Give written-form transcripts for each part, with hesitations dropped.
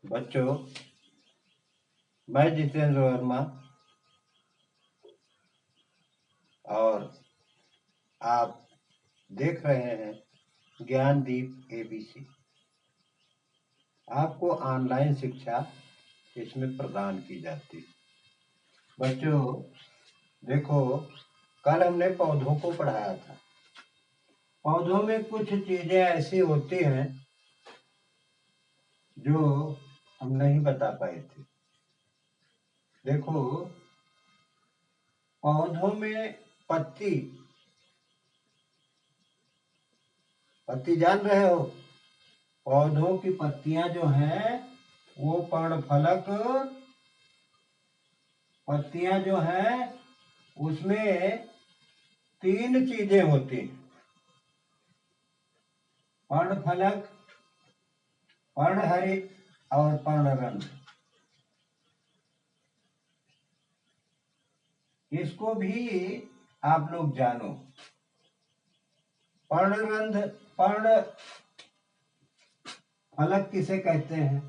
बच्चों, मैं जितेंद्र वर्मा और आप देख रहे हैं ज्ञानदीप एबीसी। आपको ऑनलाइन शिक्षा इसमें प्रदान की जाती है। बच्चों देखो, कल हमने पौधों को पढ़ाया था। पौधों में कुछ चीजें ऐसी होती हैं जो हम नहीं बता पाए थे। देखो, पौधों में पत्ती जान रहे हो? पौधों की पत्तियां जो हैं वो पर्णफलक पत्तियां जो हैं उसमें 3 चीजें होती हैं। पर्णफलक, पर्णहरित और पर्णरंध्र। इसको भी आप लोग जानो। पर्णरंध्र, पर्ण फलक किसे कहते हैं?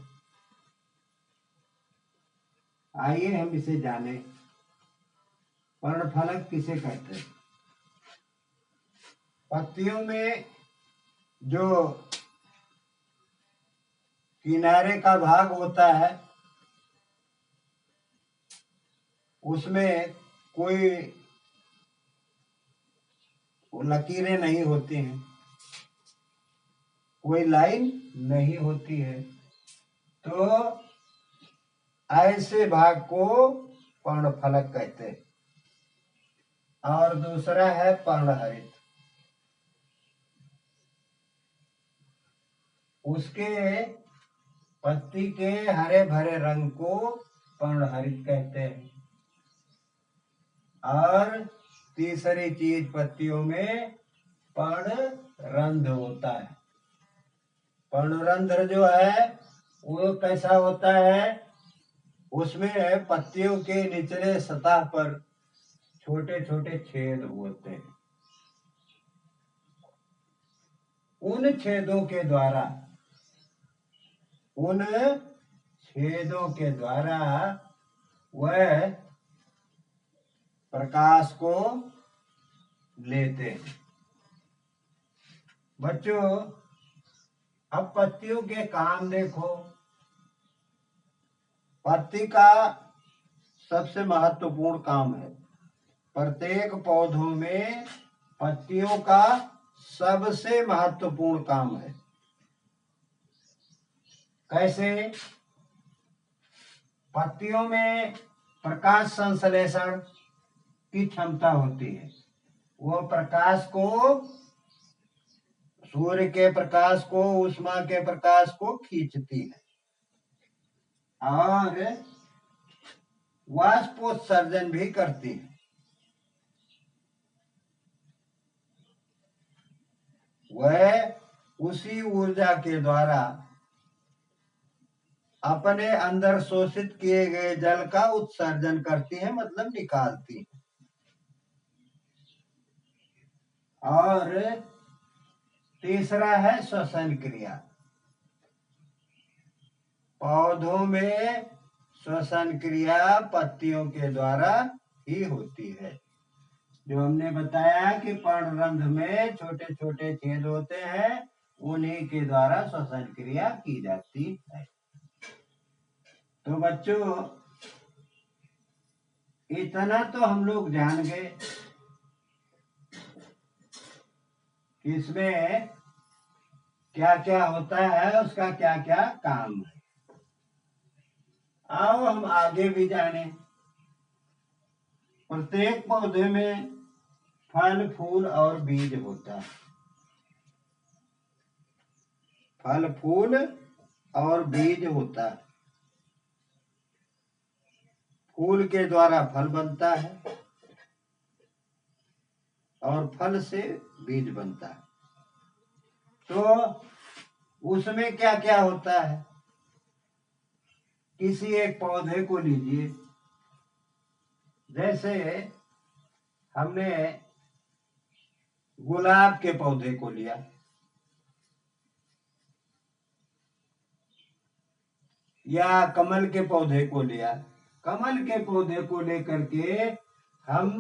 आइए हम इसे जाने। पर्णफलक किसे कहते हैं? पत्तियों में जो किनारे का भाग होता है उसमें कोई लकीरें नहीं होती हैं, कोई लाइन नहीं होती है, तो ऐसे भाग को पर्णफलक कहते हैं। और दूसरा है पर्णहरित। उसके पत्ती के हरे भरे रंग को पर्णहरित कहते हैं। और तीसरी चीज, पत्तियों में पर्णरंध्र होता है। पर्णरंध्र जो है वो कैसा होता है? उसमें पत्तियों के निचले सतह पर छोटे छोटे छेद होते हैं। उन छेदों के द्वारा वह प्रकाश को लेते हैं। बच्चों, अब पत्तियों के काम देखो। पत्ती का सबसे महत्वपूर्ण काम है। प्रत्येक पौधों में पत्तियों का सबसे महत्वपूर्ण काम है। कैसे? पत्तियों में प्रकाश संश्लेषण की क्षमता होती है। वो प्रकाश को, सूर्य के प्रकाश को, ऊष्मा के प्रकाश को खींचती है और वाष्पोत्सर्जन भी करती है। वह उसी ऊर्जा के द्वारा अपने अंदर शोषित किए गए जल का उत्सर्जन करती है, मतलब निकालती है। और तीसरा है श्वसन क्रिया। पौधों में श्वसन क्रिया पत्तियों के द्वारा ही होती है। जो हमने बताया कि पर्णरंध्र में छोटे छोटे छेद होते हैं, उन्हीं के द्वारा श्वसन क्रिया की जाती है। तो बच्चों, इतना तो हम लोग जान गए कि इसमें क्या क्या होता है, उसका क्या क्या काम है। आओ हम आगे भी जाने। प्रत्येक पौधे में फल, फूल और बीज होता है। फल, फूल और बीज होता है। फूल के द्वारा फल बनता है और फल से बीज बनता है। तो उसमें क्या क्या होता है? किसी एक पौधे को लीजिए। जैसे हमने गुलाब के पौधे को लिया। या कमल के पौधे को लिया, कमल के पौधे को लेकर के हम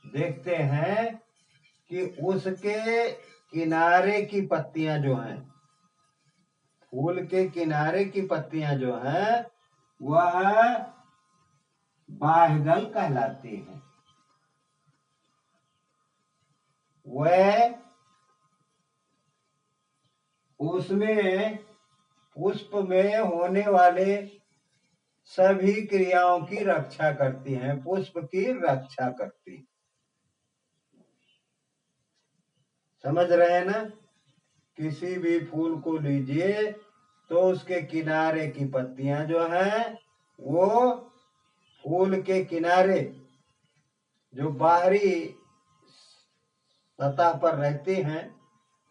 देखते हैं कि उसके किनारे की पत्तियां जो हैं, फूल के किनारे की पत्तियां जो हैं वह बाह्यदल कहलाती हैं। वह उसमें पुष्प में होने वाले सभी क्रियाओं की रक्षा करती हैं, पुष्प की रक्षा करती। समझ रहे हैं ना? किसी भी फूल को लीजिए तो उसके किनारे की पत्तियां जो हैं वो फूल के किनारे जो बाहरी सतह पर रहती हैं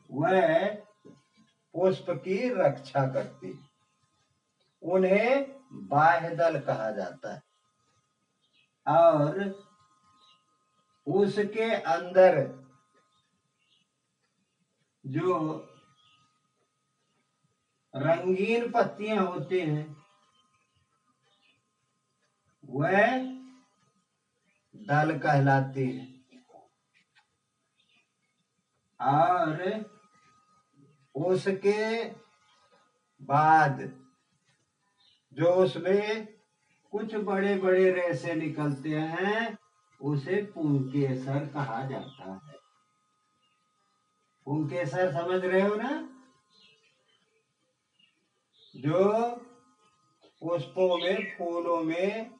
वह पुष्प की रक्षा करती, उन्हें बाह्यदल कहा जाता है। और उसके अंदर जो रंगीन पत्तियां होती हैं वह दल कहलाती हैं। और उसके बाद जो उसमें कुछ बड़े बड़े रेशे निकलते हैं उसे पुंकेसर कहा जाता है। पुंकेसर समझ रहे हो ना? जो पुष्पों में, फूलों में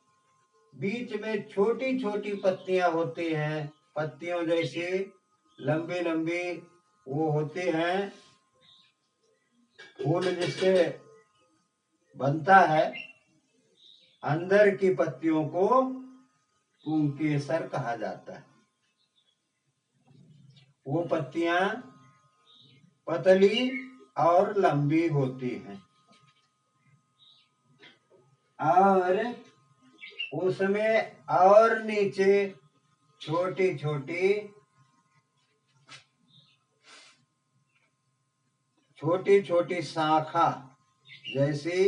बीच में छोटी छोटी पत्तियां होती हैं, पत्तियों जैसी लंबी लंबी वो होती हैं, फूल जिससे बनता है, अंदर की पत्तियों को पुंकेसर कहा जाता है। वो पत्तियां पतली और लंबी होती हैं और उसमें और नीचे छोटी छोटी छोटी छोटी शाखा जैसी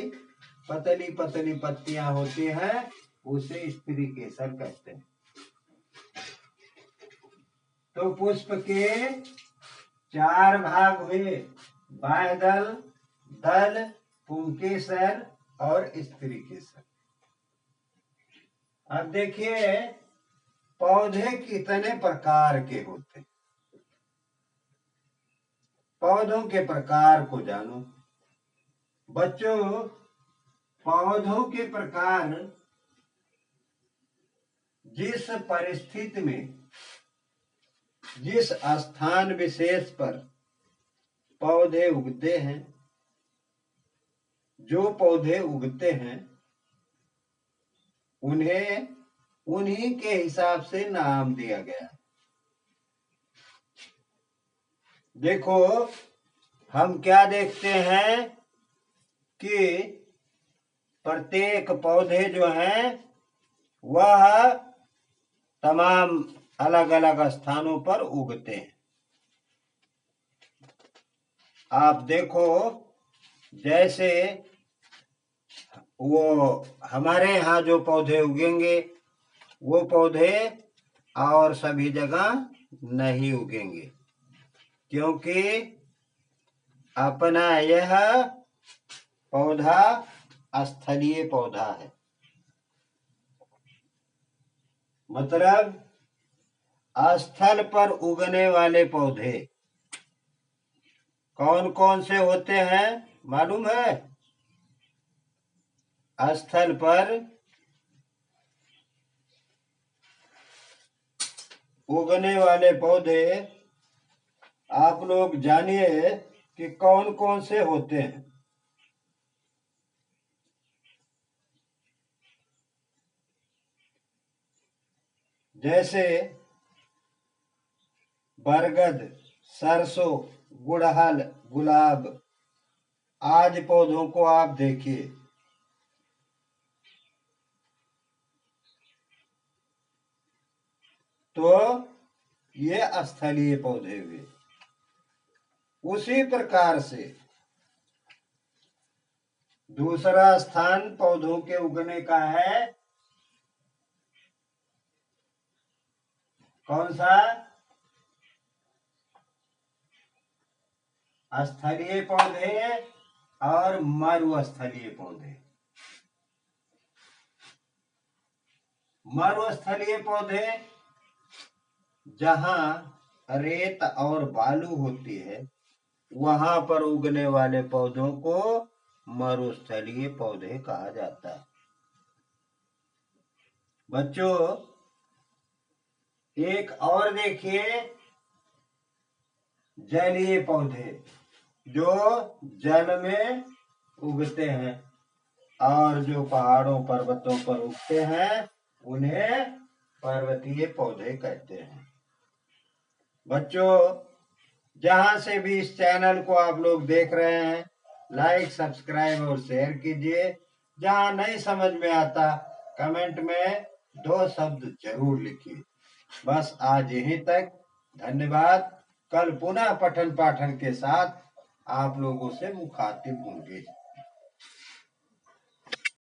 पतली पतली पत्तियां होती हैं, उसे स्त्री केसर कहते हैं। तो पुष्प के 4 भाग हुए, बाह्यदल, दल, पुंकेसर और स्त्री केसर। अब देखिए पौधे कितने प्रकार के होते हैं। पौधों के प्रकार को जानो बच्चों। पौधों के प्रकार जिस परिस्थिति में, जिस स्थान विशेष पर पौधे उगते हैं, जो पौधे उगते हैं उन्हें उन्हीं के हिसाब से नाम दिया गया। देखो हम क्या देखते हैं कि प्रत्येक पौधे जो हैं वह तमाम अलग अलग स्थानों पर उगते हैं। आप देखो जैसे वो हमारे यहाँ जो पौधे उगेंगे वो पौधे और सभी जगह नहीं उगेंगे, क्योंकि अपना यह पौधा स्थलीय पौधा है। मतलब स्थल पर उगने वाले पौधे कौन कौन से होते हैं मालूम है? स्थल पर उगने वाले पौधे आप लोग जानिए कि कौन कौन से होते हैं। जैसे बरगद, सरसों, गुड़हल, गुलाब आदि पौधों को आप देखिए। तो ये स्थलीय पौधे हुए। उसी प्रकार से दूसरा स्थान पौधों के उगने का है कौन सा? स्थलीय पौधे और मरुस्थलीय पौधे। मरुस्थलीय पौधे जहां रेत और बालू होती है वहां पर उगने वाले पौधों को मरुस्थलीय पौधे कहा जाता है। बच्चों एक और देखिए, जलीय पौधे जो जल में उगते हैं और जो पहाड़ों पर्वतों पर उगते हैं उन्हें पर्वतीय पौधे कहते हैं। बच्चों जहां से भी इस चैनल को आप लोग देख रहे हैं, लाइक सब्सक्राइब और शेयर कीजिए। जहां नहीं समझ में आता कमेंट में 2 शब्द जरूर लिखिए। बस आज यहीं तक, धन्यवाद। कल पुनः पठन पाठन के साथ आप लोगों से मुखातिब होंगे।